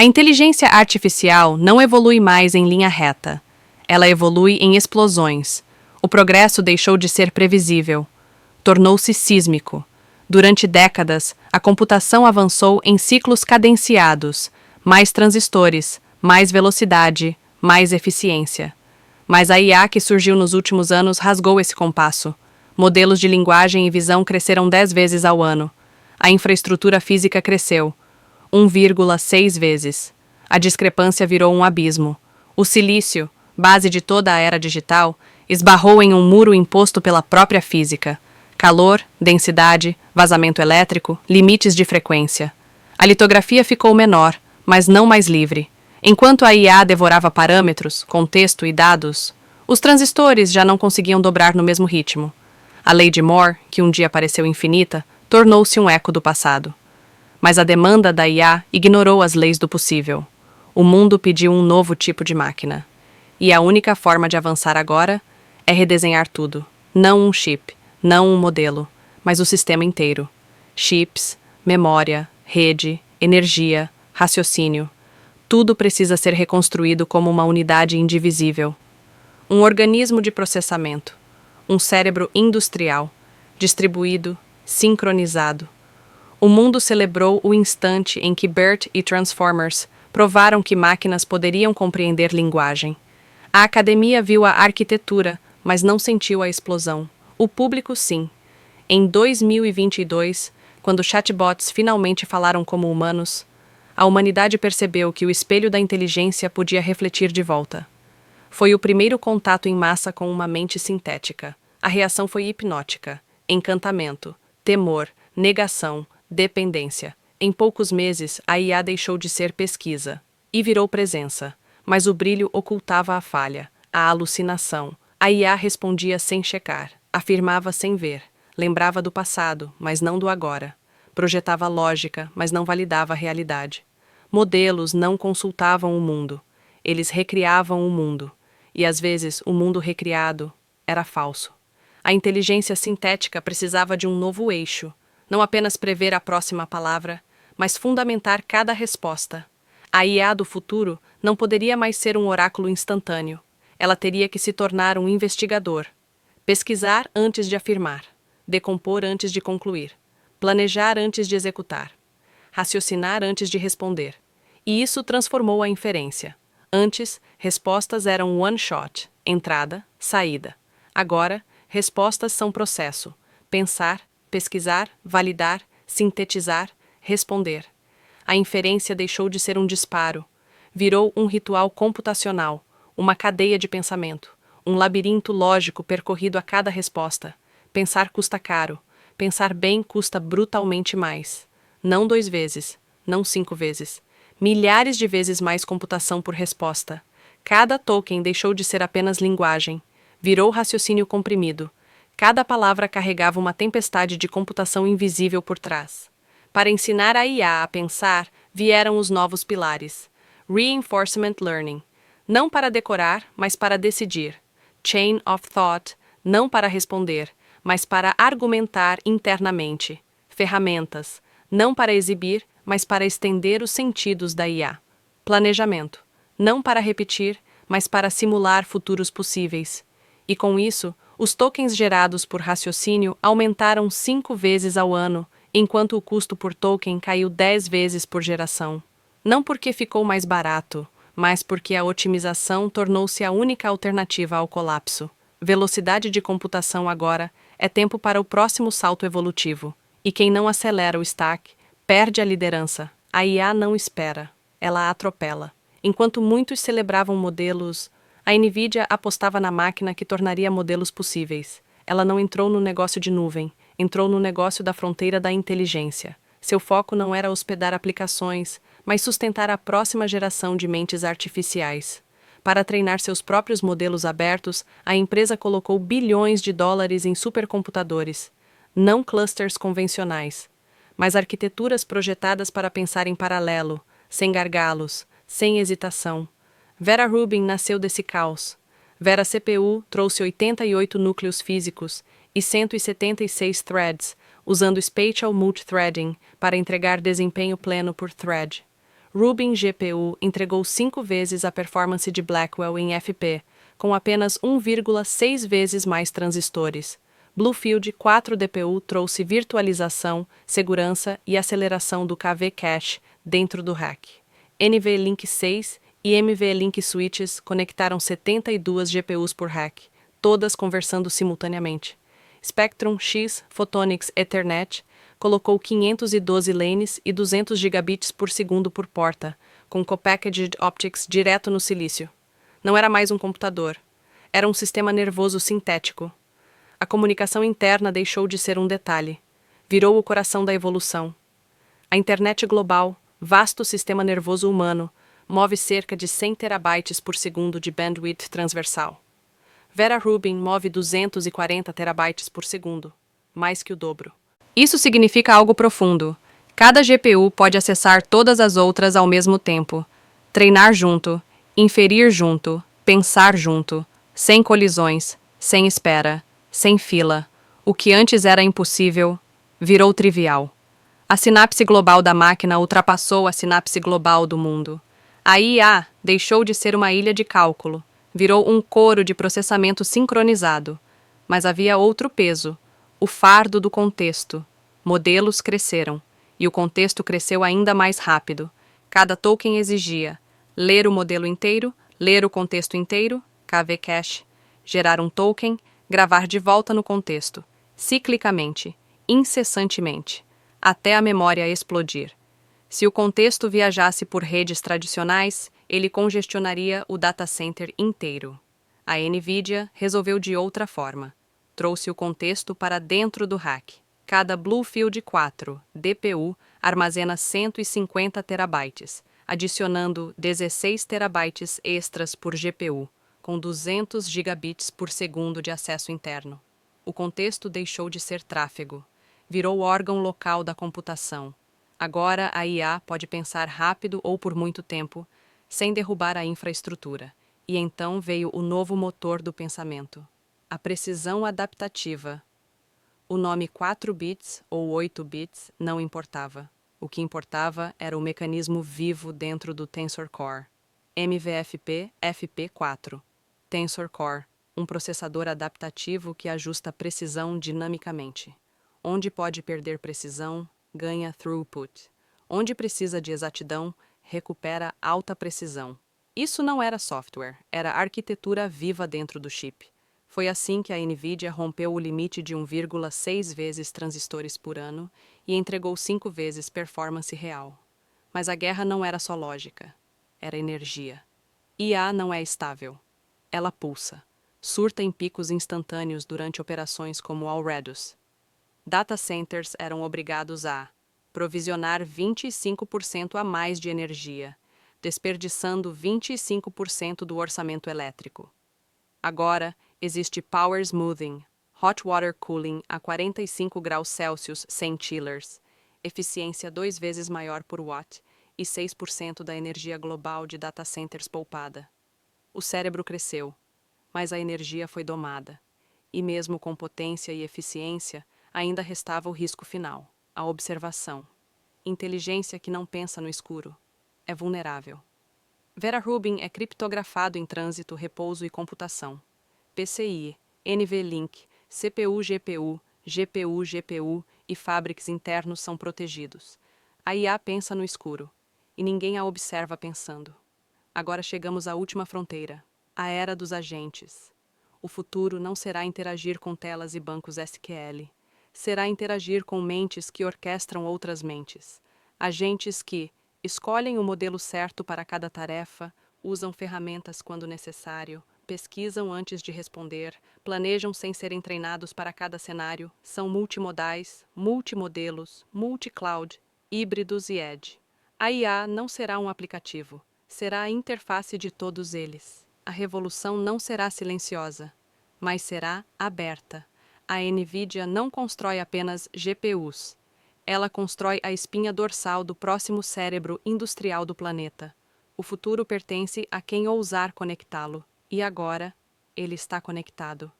A inteligência artificial não evolui mais em linha reta. Ela evolui em explosões. O progresso deixou de ser previsível. Tornou-se sísmico. Durante décadas, a computação avançou em ciclos cadenciados, mais transistores, mais velocidade, mais eficiência. Mas a IA que surgiu nos últimos anos rasgou esse compasso. Modelos de linguagem e visão cresceram 10 vezes ao ano. A infraestrutura física cresceu 1,6 vezes. A discrepância virou um abismo. O silício, base de toda a era digital, esbarrou em um muro imposto pela própria física. Calor, densidade, vazamento elétrico, limites de frequência. A litografia ficou menor, mas não mais livre. Enquanto a IA devorava parâmetros, contexto e dados, os transistores já não conseguiam dobrar no mesmo ritmo. A lei de Moore, que um dia pareceu infinita, tornou-se um eco do passado. Mas a demanda da IA ignorou as leis do possível. O mundo pediu um novo tipo de máquina. E a única forma de avançar agora é redesenhar tudo. Não um chip, não um modelo, mas o sistema inteiro. Chips, memória, rede, energia, raciocínio. Tudo precisa ser reconstruído como uma unidade indivisível. Um organismo de processamento. Um cérebro industrial, distribuído, sincronizado. O mundo celebrou o instante em que BERT e Transformers provaram que máquinas poderiam compreender linguagem. A academia viu a arquitetura, mas não sentiu a explosão. O público, sim. Em 2022, quando chatbots finalmente falaram como humanos, a humanidade percebeu que o espelho da inteligência podia refletir de volta. Foi o primeiro contato em massa com uma mente sintética. A reação foi hipnótica, encantamento, temor, negação, dependência. Em poucos meses, a IA deixou de ser pesquisa e virou presença, mas o brilho ocultava a falha, a alucinação. A IA respondia sem checar, afirmava sem ver, lembrava do passado, mas não do agora. Projetava lógica, mas não validava a realidade. Modelos não consultavam o mundo, eles recriavam o mundo, e às vezes o mundo recriado era falso. A inteligência sintética precisava de um novo eixo, não apenas prever a próxima palavra, mas fundamentar cada resposta. A IA do futuro não poderia mais ser um oráculo instantâneo. Ela teria que se tornar um investigador. Pesquisar antes de afirmar, decompor antes de concluir, planejar antes de executar, raciocinar antes de responder. E isso transformou a inferência. Antes, respostas eram one-shot, entrada, saída. Agora, respostas são processo. Pensar, pesquisar, validar, sintetizar, responder. A inferência deixou de ser um disparo. Virou um ritual computacional, uma cadeia de pensamento, um labirinto lógico percorrido a cada resposta. Pensar custa caro. Pensar bem custa brutalmente mais. Não 2 vezes, não 5 vezes. Milhares de vezes mais computação por resposta. Cada token deixou de ser apenas linguagem. Virou raciocínio comprimido. Cada palavra carregava uma tempestade de computação invisível por trás. Para ensinar a IA a pensar, vieram os novos pilares. Reinforcement Learning. Não para decorar, mas para decidir. Chain of Thought. Não para responder, mas para argumentar internamente. Ferramentas. Não para exibir, mas para estender os sentidos da IA. Planejamento. Não para repetir, mas para simular futuros possíveis. E com isso, os tokens gerados por raciocínio aumentaram 5 vezes ao ano, enquanto o custo por token caiu 10 vezes por geração. Não porque ficou mais barato, mas porque a otimização tornou-se a única alternativa ao colapso. Velocidade de computação agora é tempo para o próximo salto evolutivo. E quem não acelera o stack, perde a liderança. A IA não espera, ela atropela. Enquanto muitos celebravam modelos, a NVIDIA apostava na máquina que tornaria modelos possíveis. Ela não entrou no negócio de nuvem, entrou no negócio da fronteira da inteligência. Seu foco não era hospedar aplicações, mas sustentar a próxima geração de mentes artificiais. Para treinar seus próprios modelos abertos, a empresa colocou bilhões de dólares em supercomputadores, não clusters convencionais, mas arquiteturas projetadas para pensar em paralelo, sem gargalos, sem hesitação. Vera Rubin nasceu desse caos. Vera CPU trouxe 88 núcleos físicos e 176 threads, usando Spatial Multithreading para entregar desempenho pleno por thread. Rubin GPU entregou 5 vezes a performance de Blackwell em FP, com apenas 1,6 vezes mais transistores. Bluefield 4 DPU trouxe virtualização, segurança e aceleração do KV Cache dentro do rack. NVLink 6 e MV-Link switches conectaram 72 GPUs por rack, todas conversando simultaneamente. Spectrum X Photonics Ethernet colocou 512 lanes e 200 gigabits por segundo por porta, com co-packaged optics direto no silício. Não era mais um computador. Era um sistema nervoso sintético. A comunicação interna deixou de ser um detalhe. Virou o coração da evolução. A internet global, vasto sistema nervoso humano, move cerca de 100 terabytes por segundo de bandwidth transversal. Vera Rubin move 240 terabytes por segundo, mais que o dobro. Isso significa algo profundo. Cada GPU pode acessar todas as outras ao mesmo tempo, treinar junto, inferir junto, pensar junto, sem colisões, sem espera, sem fila. O que antes era impossível, virou trivial. A sinapse global da máquina ultrapassou a sinapse global do mundo. A IA deixou de ser uma ilha de cálculo, virou um coro de processamento sincronizado. Mas havia outro peso, o fardo do contexto. Modelos cresceram, e o contexto cresceu ainda mais rápido. Cada token exigia ler o modelo inteiro, ler o contexto inteiro, KV Cache, gerar um token, gravar de volta no contexto, ciclicamente, incessantemente, até a memória explodir. Se o contexto viajasse por redes tradicionais, ele congestionaria o data center inteiro. A NVIDIA resolveu de outra forma. Trouxe o contexto para dentro do rack. Cada Bluefield 4 DPU armazena 150 terabytes, adicionando 16 terabytes extras por GPU, com 200 gigabits por segundo de acesso interno. O contexto deixou de ser tráfego. Virou órgão local da computação. Agora a IA pode pensar rápido ou por muito tempo, sem derrubar a infraestrutura. E então veio o novo motor do pensamento. A precisão adaptativa. O nome 4 bits ou 8 bits não importava. O que importava era o mecanismo vivo dentro do Tensor Core. MVFP FP4. Tensor Core, um processador adaptativo que ajusta precisão dinamicamente. Onde pode perder precisão, ganha throughput. Onde precisa de exatidão, recupera alta precisão. Isso não era software, era arquitetura viva dentro do chip. Foi assim que a NVIDIA rompeu o limite de 1,6 vezes transistores por ano e entregou 5 vezes performance real. Mas a guerra não era só lógica, era energia. IA não é estável. Ela pulsa, surta em picos instantâneos durante operações como Alredus. Data centers eram obrigados a provisionar 25% a mais de energia, desperdiçando 25% do orçamento elétrico. Agora, existe Power Smoothing, Hot Water Cooling a 45 graus Celsius sem chillers, eficiência 2 vezes maior por watt e 6% da energia global de data centers poupada. O cérebro cresceu, mas a energia foi domada. E mesmo com potência e eficiência, ainda restava o risco final, a observação. Inteligência que não pensa no escuro. É vulnerável. Vera Rubin é criptografado em trânsito, repouso e computação. PCI, NVLink, CPU-GPU, GPU-GPU e fabrics internos são protegidos. A IA pensa no escuro, e ninguém a observa pensando. Agora chegamos à última fronteira, a era dos agentes. O futuro não será interagir com telas e bancos SQL. Será interagir com mentes que orquestram outras mentes. Agentes que escolhem o modelo certo para cada tarefa, usam ferramentas quando necessário, pesquisam antes de responder, planejam sem serem treinados para cada cenário, são multimodais, multimodelos, multicloud, híbridos e edge. A IA não será um aplicativo, será a interface de todos eles. A revolução não será silenciosa, mas será aberta. A NVIDIA não constrói apenas GPUs. Ela constrói a espinha dorsal do próximo cérebro industrial do planeta. O futuro pertence a quem ousar conectá-lo. E agora, ele está conectado.